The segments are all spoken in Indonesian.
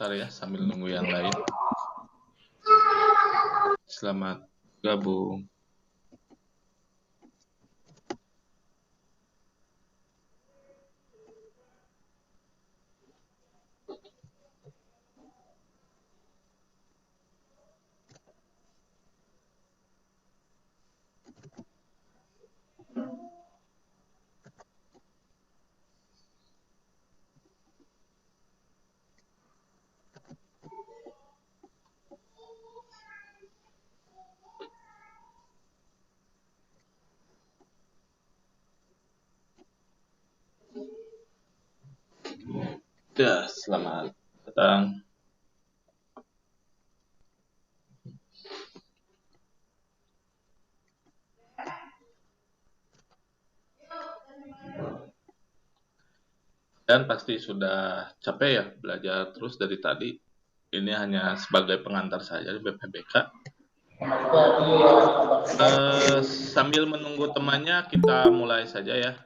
sebentar ya sambil nunggu yang lain. Selamat gabung. Ya, selamat datang. Dan pasti sudah capek ya belajar terus dari tadi. Ini hanya sebagai pengantar saja di BPBK. Sambil menunggu temannya, kita mulai saja ya.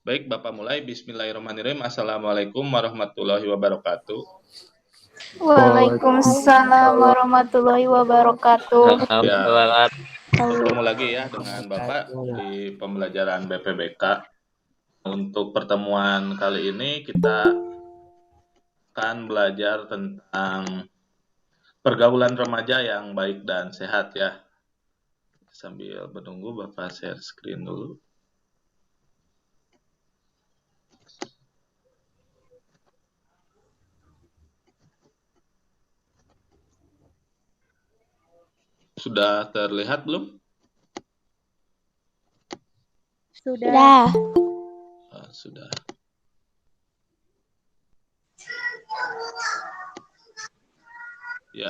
Baik, Bapak mulai. Bismillahirrahmanirrahim. Assalamualaikum warahmatullahi wabarakatuh. Waalaikumsalam warahmatullahi wabarakatuh. Ya, bertemu lagi ya dengan Bapak di pembelajaran BPBK. Untuk pertemuan kali ini kita akan belajar tentang pergaulan remaja yang baik dan sehat ya. Sambil menunggu Bapak share screen dulu. Sudah terlihat belum? Sudah. Sudah. Ya,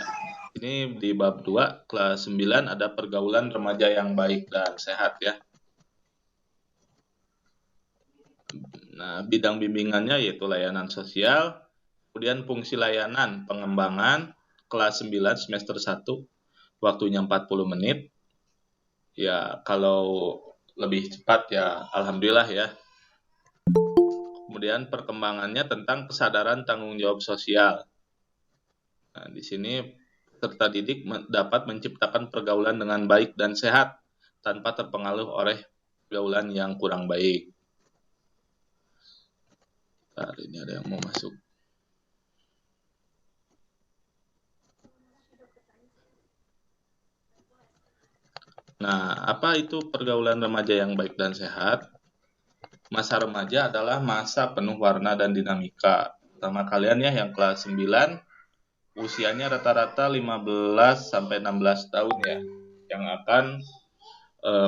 ini di bab 2, kelas 9 ada pergaulan remaja yang baik dan sehat ya. Nah, bidang bimbingannya yaitu layanan sosial, kemudian fungsi layanan pengembangan, kelas 9 semester 1, waktunya 40 menit. Ya, kalau lebih cepat ya alhamdulillah ya. Kemudian perkembangannya tentang kesadaran tanggung jawab sosial. Nah, di sini peserta didik dapat menciptakan pergaulan dengan baik dan sehat tanpa terpengaruh oleh pergaulan yang kurang baik. Bentar, ini ada yang mau masuk. Nah, apa itu pergaulan remaja yang baik dan sehat? Masa remaja adalah masa penuh warna dan dinamika. Sama kalian ya yang kelas 9, usianya rata-rata 15 sampai 16 tahun ya, yang akan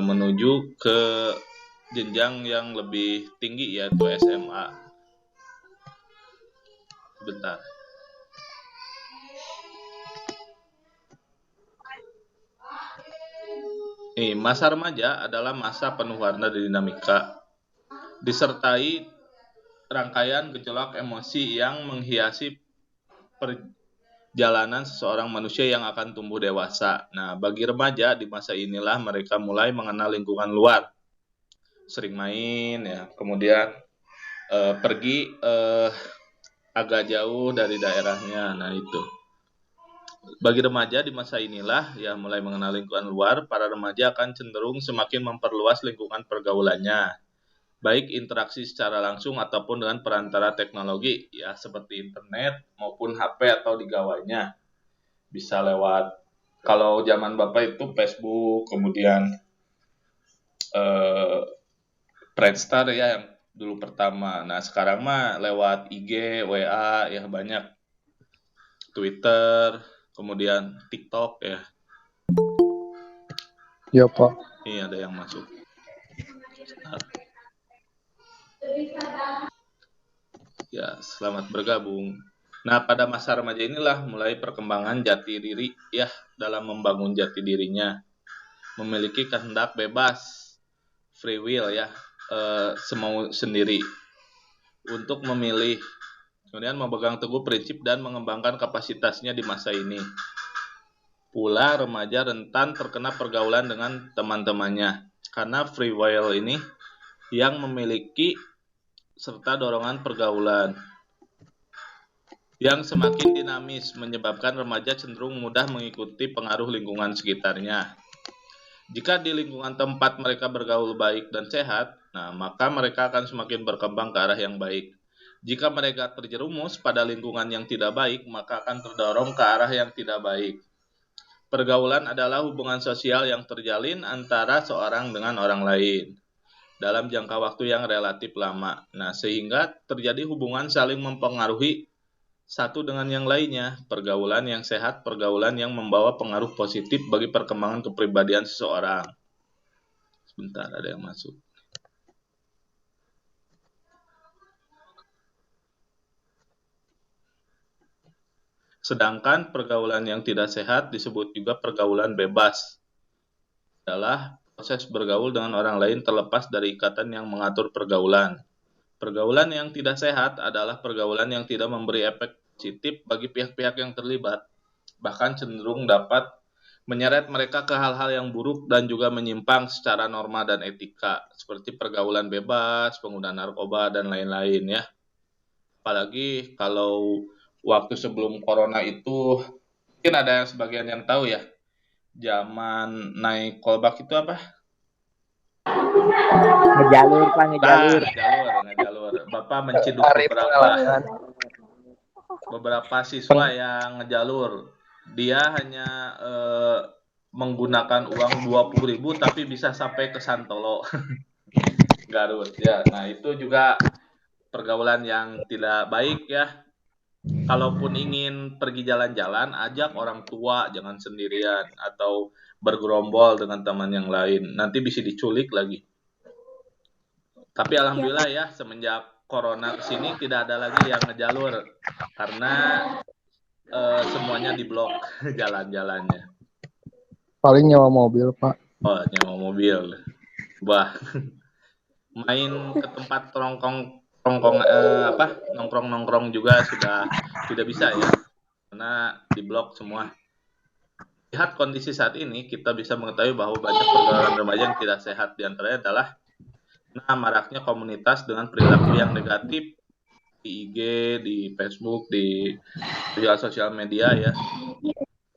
menuju ke jenjang yang lebih tinggi yaitu SMA. Bentar. Nih, masa remaja adalah masa penuh warna dan dinamika, disertai rangkaian gejolak emosi yang menghiasi perjalanan seseorang manusia yang akan tumbuh dewasa. Nah, bagi remaja di masa inilah mereka mulai mengenal lingkungan luar, sering main ya, kemudian pergi agak jauh dari daerahnya. Nah, itu. Bagi remaja di masa inilah ya mulai mengenal lingkungan luar, para remaja akan cenderung semakin memperluas lingkungan pergaulannya, baik interaksi secara langsung ataupun dengan perantara teknologi ya seperti internet maupun HP atau di gawainya. Bisa lewat, kalau zaman Bapak itu Facebook, kemudian Friendster ya yang dulu pertama. Nah, sekarang mah lewat IG, WA ya banyak, Twitter, kemudian TikTok ya. Ya, Pak. Ini ada yang masuk. Ya, selamat bergabung. Nah, pada masa remaja inilah mulai perkembangan jati diri ya, dalam membangun jati dirinya. Memiliki kehendak bebas, free will ya, semau sendiri untuk memilih. Kemudian memegang teguh prinsip dan mengembangkan kapasitasnya di masa ini. Pula remaja rentan terkena pergaulan dengan teman-temannya. Karena free will ini yang memiliki serta dorongan pergaulan. yang semakin dinamis, menyebabkan remaja cenderung mudah mengikuti pengaruh lingkungan sekitarnya. Jika di lingkungan tempat mereka bergaul baik dan sehat, nah maka mereka akan semakin berkembang ke arah yang baik. Jika mereka terjerumus pada lingkungan yang tidak baik, maka akan terdorong ke arah yang tidak baik. Pergaulan adalah hubungan sosial yang terjalin antara seorang dengan orang lain dalam jangka waktu yang relatif lama. Nah, sehingga terjadi hubungan saling mempengaruhi satu dengan yang lainnya. Pergaulan yang sehat, pergaulan yang membawa pengaruh positif bagi perkembangan kepribadian seseorang. Sebentar, ada yang masuk. Sedangkan pergaulan yang tidak sehat disebut juga pergaulan bebas. Adalah proses bergaul dengan orang lain terlepas dari ikatan yang mengatur pergaulan. Pergaulan yang tidak sehat adalah pergaulan yang tidak memberi efek positif bagi pihak-pihak yang terlibat, bahkan cenderung dapat menyeret mereka ke hal-hal yang buruk dan juga menyimpang secara norma dan etika, seperti pergaulan bebas, penggunaan narkoba, dan lain-lain ya. Apalagi kalau waktu sebelum corona itu, mungkin ada yang sebagian yang tahu ya, zaman naik kolbak itu apa? Ngejalur Pak, ngejalur. Ngejalur. Bapak menciduk beberapa siswa yang ngejalur. Dia hanya menggunakan uang 20.000 tapi bisa sampai ke Santolo. Garut ya. Nah, itu juga pergaulan yang tidak baik ya. Kalaupun ingin pergi jalan-jalan, ajak orang tua, jangan sendirian atau bergerombol dengan teman yang lain. Nanti bisa diculik lagi. Tapi alhamdulillah ya, semenjak corona kesini tidak ada lagi yang ngejalur karena semuanya diblok jalan-jalannya. Paling nyewa mobil Pak. Oh, nyewa mobil. Wah, main ke tempat nongkrong juga sudah tidak bisa ya, karena diblok semua. Lihat kondisi saat ini, kita bisa mengetahui bahwa banyak pergaulan remaja yang tidak sehat. Di antaranya adalah maraknya komunitas dengan perilaku yang negatif di IG, di Facebook, di sosial media ya,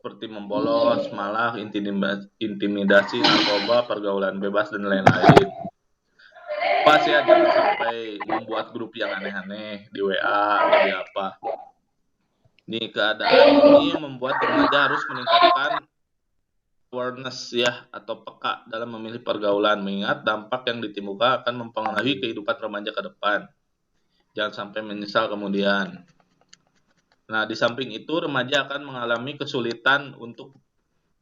seperti membolos, malah intimidasi, narkoba, pergaulan bebas, dan lain-lain. Pas ya, jangan sampai membuat grup yang aneh-aneh di WA atau di apa. Nih, keadaan ini membuat remaja harus meningkatkan awareness ya, atau peka dalam memilih pergaulan, mengingat dampak yang ditimbulkan akan mempengaruhi kehidupan remaja ke depan. Jangan sampai menyesal kemudian. Nah, di samping itu, remaja akan mengalami kesulitan untuk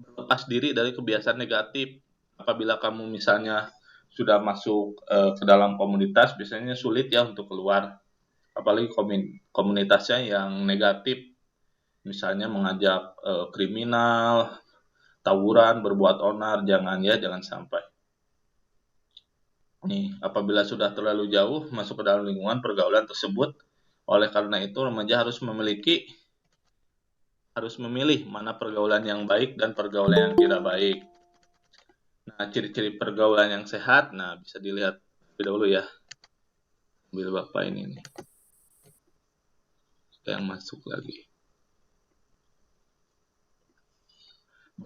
berlepas diri dari kebiasaan negatif. Apabila kamu misalnya sudah masuk ke dalam komunitas, biasanya sulit ya untuk keluar. Apalagi komunitasnya yang negatif, misalnya mengajak kriminal, tawuran, berbuat onar, jangan sampai. Nih, apabila sudah terlalu jauh masuk ke dalam lingkungan pergaulan tersebut, oleh karena itu remaja harus memilih mana pergaulan yang baik dan pergaulan yang tidak baik. Nah, ciri-ciri pergaulan yang sehat, nah bisa dilihat lebih dahulu ya. Ambil Bapak ini nih. Yang masuk lagi.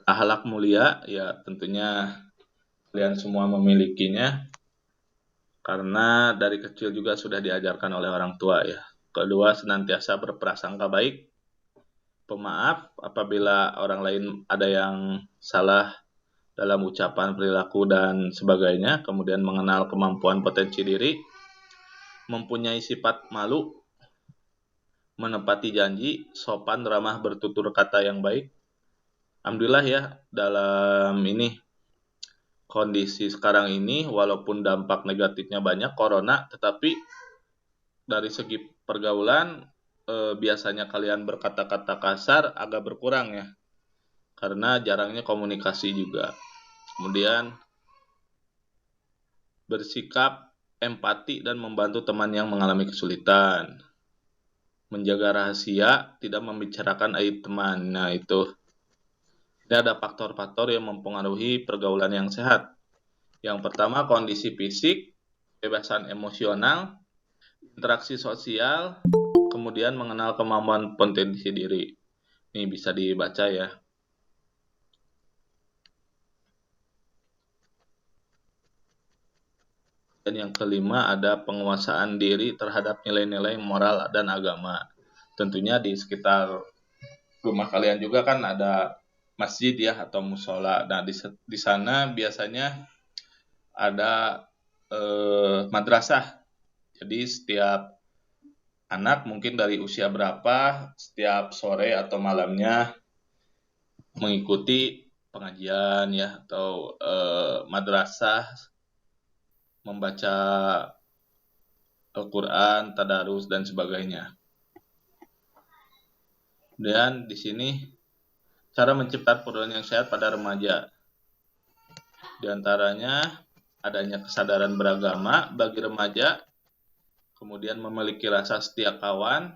Akhlak mulia, ya tentunya kalian semua memilikinya, karena dari kecil juga sudah diajarkan oleh orang tua ya. Kedua, senantiasa berprasangka baik, pemaaf apabila orang lain ada yang salah dalam ucapan, perilaku, dan sebagainya. Kemudian mengenal kemampuan potensi diri, mempunyai sifat malu, menepati janji, sopan, ramah, bertutur kata yang baik. Alhamdulillah ya, dalam ini kondisi sekarang ini, walaupun dampak negatifnya banyak corona, tetapi dari segi pergaulan biasanya kalian berkata-kata kasar agak berkurang ya, karena jarangnya komunikasi juga. Kemudian bersikap empati dan membantu teman yang mengalami kesulitan. Menjaga rahasia, tidak membicarakan aib teman. Nah, itu. Ini ada faktor-faktor yang mempengaruhi pergaulan yang sehat. Yang pertama, kondisi fisik, kebebasan emosional, interaksi sosial, kemudian kemudian mengenal kemampuan potensi diri. Ini bisa dibaca ya. Dan yang kelima ada penguasaan diri terhadap nilai-nilai moral dan agama. Tentunya di sekitar rumah kalian juga kan ada masjid ya atau musola. Nah di sana biasanya ada madrasah. Jadi setiap anak mungkin dari usia berapa, setiap sore atau malamnya mengikuti pengajian ya atau madrasah, membaca Al-Quran, tadarus dan sebagainya. Dan di sini cara menciptakan pergaulan yang sehat pada remaja. Di antaranya adanya kesadaran beragama bagi remaja, kemudian memiliki rasa setia kawan.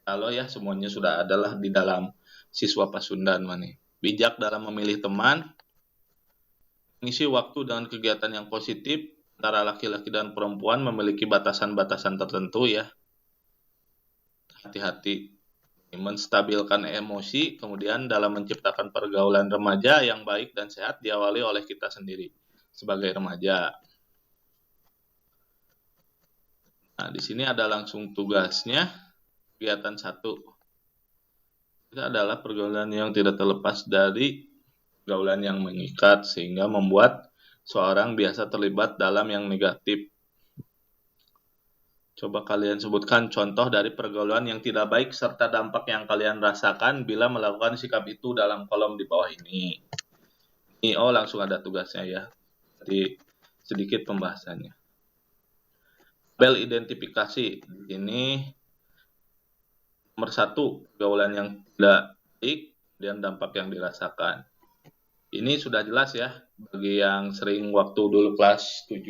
Kalau ya semuanya sudah adalah di dalam siswa Pasundan mani. Bijak dalam memilih teman, mengisi waktu dengan kegiatan yang positif. Antara laki-laki dan perempuan memiliki batasan-batasan tertentu ya. Hati-hati menstabilkan emosi, kemudian dalam menciptakan pergaulan remaja yang baik dan sehat diawali oleh kita sendiri sebagai remaja. Nah, di sini ada langsung tugasnya, kegiatan 1. Itu adalah pergaulan yang tidak terlepas dari pergaulan yang mengikat, sehingga membuat seorang biasa terlibat dalam yang negatif. Coba kalian sebutkan contoh dari pergaulan yang tidak baik serta dampak yang kalian rasakan bila melakukan sikap itu dalam kolom di bawah ini. Oh, langsung ada tugasnya ya. Jadi sedikit pembahasannya. Tabel identifikasi. Ini nomor 1, pergaulan yang tidak baik dan dampak yang dirasakan. Ini sudah jelas ya bagi yang sering waktu dulu kelas 7,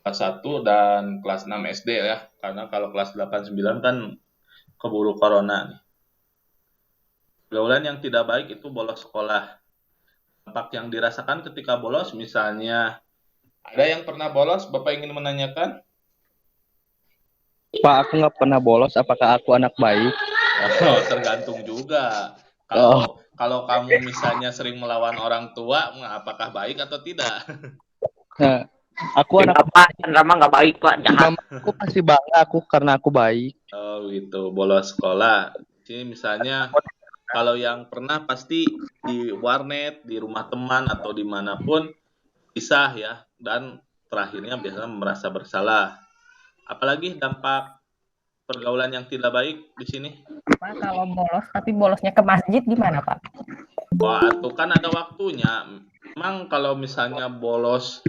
kelas 1 dan kelas 6 SD ya. Karena kalau kelas 8 9 kan keburu corona nih. Pergaulan yang tidak baik itu bolos sekolah. Dampak yang dirasakan ketika bolos misalnya ada yang pernah bolos, Bapak ingin menanyakan? Pak, aku nggak pernah bolos. Apakah aku anak baik? Oh, tergantung juga. Kalau kamu misalnya sering melawan orang tua, apakah baik atau tidak? Nah, aku anak Pak, Rama nggak baik Pak, jahat. aku pasti bangga aku karena aku baik. Oh gitu, bolos sekolah. Jadi misalnya kalau yang pernah pasti di warnet, di rumah teman atau dimanapun pisah ya, dan terakhirnya biasanya merasa bersalah. Apalagi dampak pergaulan yang tidak baik di sini. Pak, kalau bolos tapi bolosnya ke masjid gimana Pak? Wah, itu kan ada waktunya. Memang kalau misalnya bolos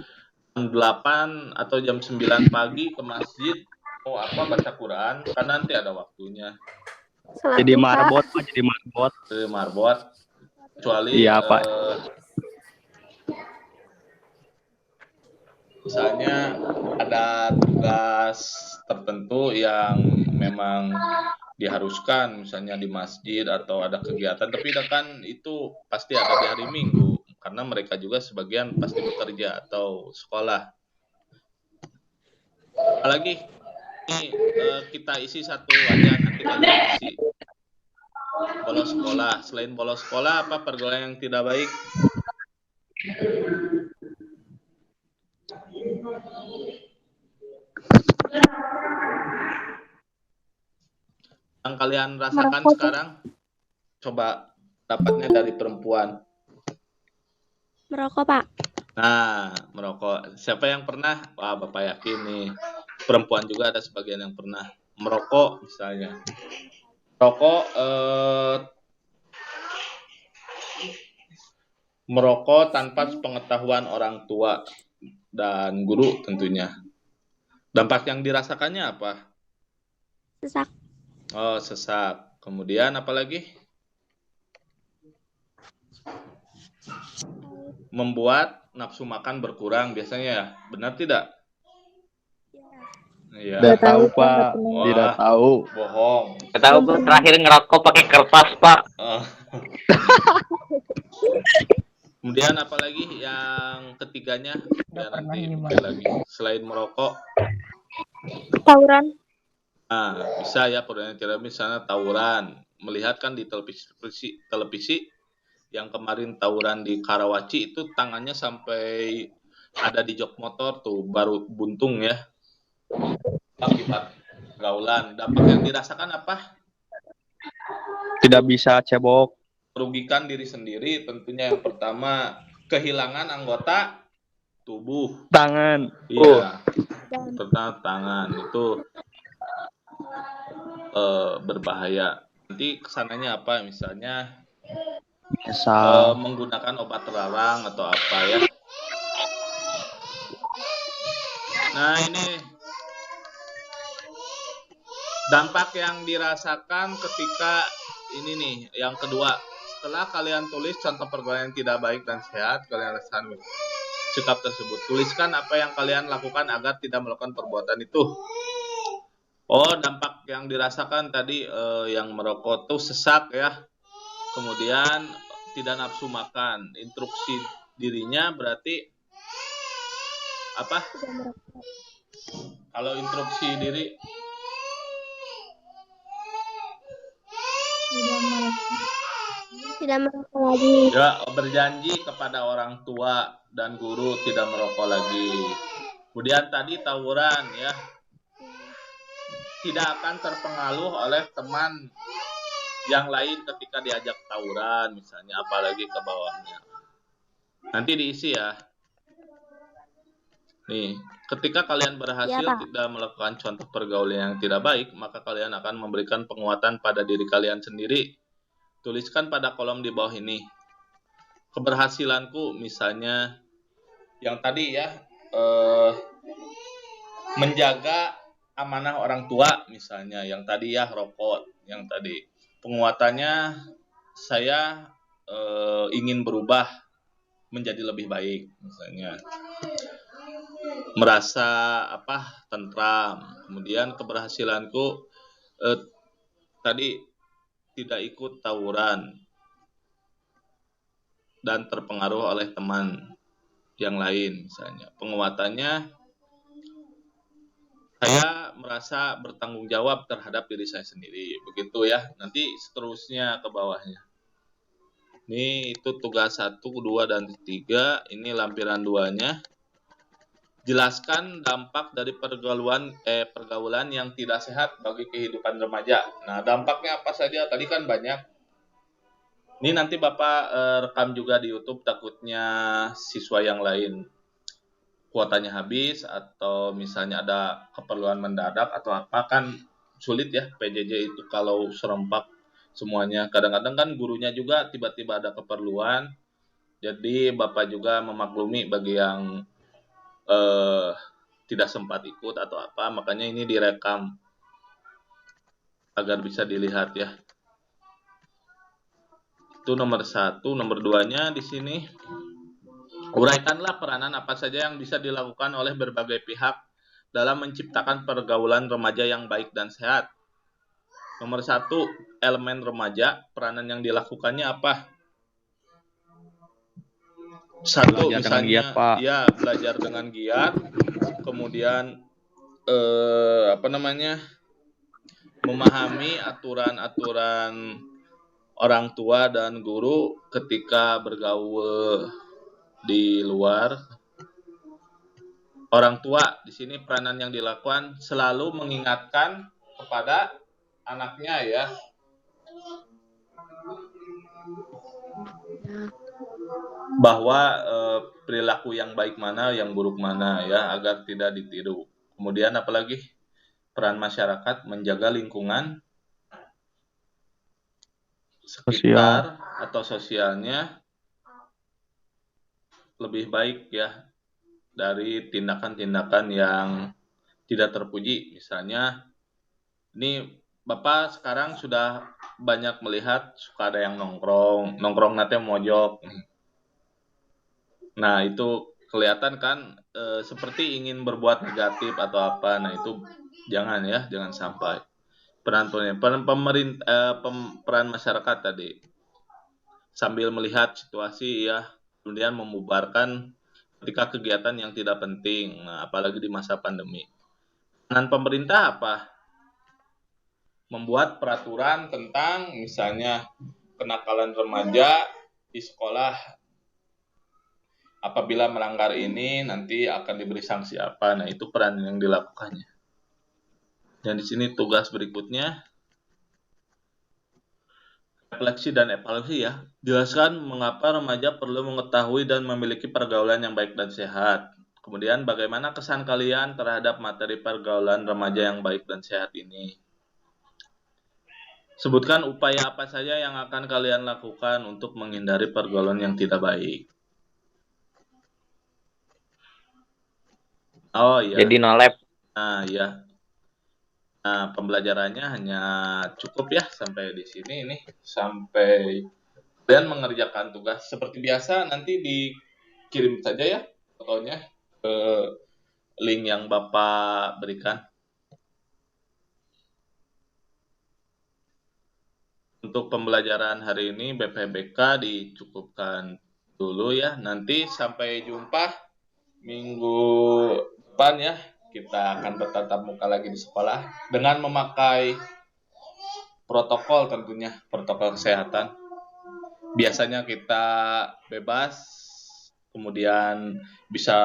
jam 8 atau jam 9 pagi ke masjid, mau baca Quran, kan nanti ada waktunya. Jadi marbot, Pak, jadi marbot. Marbot. Kecuali Iya, Pak. Misalnya ada tugas tertentu yang memang diharuskan, misalnya di masjid atau ada kegiatan, tapi kan itu pasti ada di hari Minggu, karena mereka juga sebagian pasti bekerja atau sekolah. Apalagi ini kita isi satu aja, nanti kalian isi. Bolos sekolah. Selain bolos sekolah, apa pergaulan yang tidak baik? Yang kalian rasakan sekarang, coba dapatnya dari perempuan. Merokok, Pak. Nah, merokok. Siapa yang pernah? Wah, Bapak yakin nih. Perempuan juga ada sebagian yang pernah merokok misalnya. Merokok tanpa pengetahuan orang tua dan guru tentunya. Dampak yang dirasakannya apa? Sesak. Oh, sesak. Kemudian apa lagi? Membuat nafsu makan berkurang biasanya ya. Benar tidak? Iya. Tidak tahu, Pak. Wah, Tidak tahu. bohong. Nggak tahu Pak, terakhir ngerokok pakai kertas Pak. Oh. Kemudian apa lagi yang ketiganya? Ya nanti mungkin lagi. Selain merokok. Tawuran. Nah, bisa ya perbuatan yang tidak misalnya tawuran. Melihat kan di televisi yang kemarin tawuran di Karawaci itu tangannya sampai ada di jok motor tuh baru buntung ya akibat pergaulan. Dampak yang dirasakan apa? Tidak bisa cebok. Merugikan diri sendiri tentunya yang pertama kehilangan anggota tubuh. Tangan. Iya, Dan pertama tangan itu berbahaya. Nanti kesananya apa? Misalnya Misal. menggunakan obat terlarang atau apa ya. Nah, ini dampak yang dirasakan ketika ini nih, yang kedua. Setelah kalian tulis contoh pergaulan yang tidak baik dan sehat, kalian rasakan sikap tersebut. Tuliskan apa yang kalian lakukan agar tidak melakukan perbuatan itu. Oh, dampak yang dirasakan tadi yang merokok tuh sesak ya. Kemudian tidak nafsu makan. Instruksi dirinya berarti apa? tidak merokok. Kalau instruksi diri Tidak merokok lagi. ya berjanji kepada orang tua dan guru tidak merokok lagi. Kemudian tadi tawuran ya, tidak akan terpengaruh oleh teman yang lain ketika diajak tawuran misalnya, apalagi ke bawahnya. Nanti diisi ya. Nih, ketika kalian berhasil Pak. tidak melakukan contoh pergaulan yang tidak baik, maka kalian akan memberikan penguatan pada diri kalian sendiri. Tuliskan pada kolom di bawah ini. Keberhasilanku misalnya yang tadi ya, menjaga amanah orang tua misalnya, yang tadi ya rokok, yang tadi penguatannya saya ingin berubah menjadi lebih baik misalnya, merasa apa tentram. Kemudian keberhasilanku tadi tidak ikut tawuran dan terpengaruh oleh teman yang lain misalnya. Penguatannya saya merasa bertanggung jawab terhadap diri saya sendiri. Begitu ya. Nanti seterusnya ke bawahnya. Ini itu tugas 1, 2, dan 3. Ini lampiran 2-nya. Jelaskan dampak dari pergaulan yang tidak sehat bagi kehidupan remaja. Nah, dampaknya apa saja? Tadi kan banyak. Ini nanti Bapak rekam juga di YouTube, takutnya siswa yang lain kuotanya habis atau misalnya ada keperluan mendadak atau apa, kan sulit ya PJJ itu kalau serempak semuanya. Kadang-kadang kan gurunya juga tiba-tiba ada keperluan. Jadi Bapak juga memaklumi bagi yang tidak sempat ikut atau apa, makanya ini direkam agar bisa dilihat ya. Itu nomor 1. Nomor 2-nya di sini, uraikanlah peranan apa saja yang bisa dilakukan oleh berbagai pihak dalam menciptakan pergaulan remaja yang baik dan sehat. Nomor 1, elemen remaja, peranan yang dilakukannya apa? 1, Belajar dengan giat, misalnya Pak. ya belajar dengan giat, kemudian memahami aturan-aturan orang tua dan guru ketika bergaul di luar. Orang tua di sini peranan yang dilakukan selalu mengingatkan kepada anaknya ya, bahwa perilaku yang baik mana, yang buruk mana ya, agar tidak ditiru. Kemudian apalagi peran masyarakat menjaga lingkungan sekitar atau sosialnya lebih baik ya dari tindakan-tindakan yang tidak terpuji. Misalnya ini Bapak sekarang sudah banyak melihat suka ada yang nongkrong nanti mojok. Nah, itu kelihatan kan seperti ingin berbuat negatif atau apa. Nah, itu jangan ya, jangan sampai. Peran masyarakat tadi sambil melihat situasi ya, kemudian membubarkan ketika kegiatan yang tidak penting. Nah, apalagi di masa pandemi. Peran pemerintah apa? membuat peraturan tentang misalnya kenakalan remaja di sekolah. Apabila melanggar ini nanti akan diberi sanksi apa. Nah, itu peran yang dilakukannya. Dan di sini tugas berikutnya refleksi dan evaluasi ya. Jelaskan mengapa remaja perlu mengetahui dan memiliki pergaulan yang baik dan sehat. Kemudian bagaimana kesan kalian terhadap materi pergaulan remaja yang baik dan sehat ini. Sebutkan upaya apa saja yang akan kalian lakukan untuk menghindari pergaulan yang tidak baik. Oh iya. Jadi no lab. Nah, ya. Nah, pembelajarannya hanya cukup ya sampai di sini ini. Sampai kalian mengerjakan tugas seperti biasa, nanti dikirim saja ya fotonya ke link yang Bapak berikan. Untuk pembelajaran hari ini BPBK dicukupkan dulu ya. Nanti sampai jumpa minggu depan ya. Kita akan bertatap muka lagi di sekolah dengan memakai protokol tentunya, protokol kesehatan. Biasanya kita bebas, kemudian bisa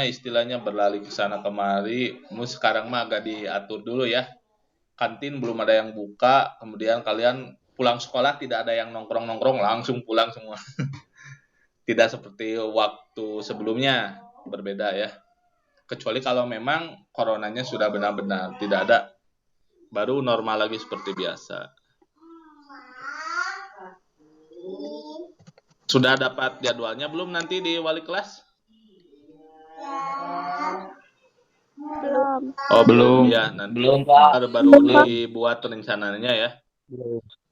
istilahnya berlari ke sana kemari. Sekarang mah agak diatur dulu ya. Kantin belum ada yang buka, kemudian kalian pulang sekolah tidak ada yang nongkrong-nongkrong, langsung pulang semua. Tidak seperti waktu sebelumnya, berbeda ya. Kecuali kalau memang coronanya sudah benar-benar tidak ada, baru normal lagi seperti biasa. Sudah dapat jadwalnya belum nanti di wali kelas? Belum. Oh, Belum. Ya, nanti Belum, Pak. baru dibuat rencananya ya.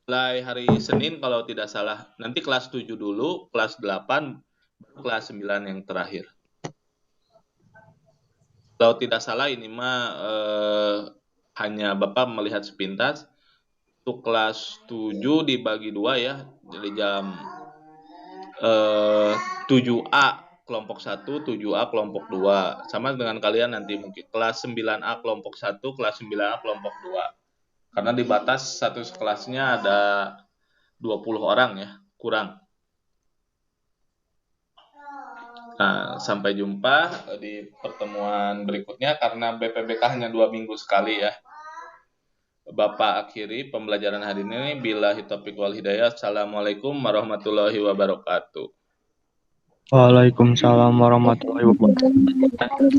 Mulai hari Senin kalau tidak salah. Nanti kelas 7 dulu, kelas 8, kelas 9 yang terakhir. Kalau tidak salah ini mah hanya Bapak melihat sepintas. Untuk kelas 7 dibagi 2 ya. Jadi jam 7A kelompok 1, 7A kelompok 2. Sama dengan kalian nanti mungkin kelas 9A kelompok 1, kelas 9A kelompok 2. Karena dibatas satu kelasnya ada 20 orang ya, kurang. Nah, sampai jumpa di pertemuan berikutnya karena BPBK hanya 2 minggu sekali ya. Bapak akhiri pembelajaran hari ini. Billahi taufiq wal hidayah. Assalamualaikum warahmatullahi wabarakatuh. Waalaikumsalam warahmatullahi wabarakatuh.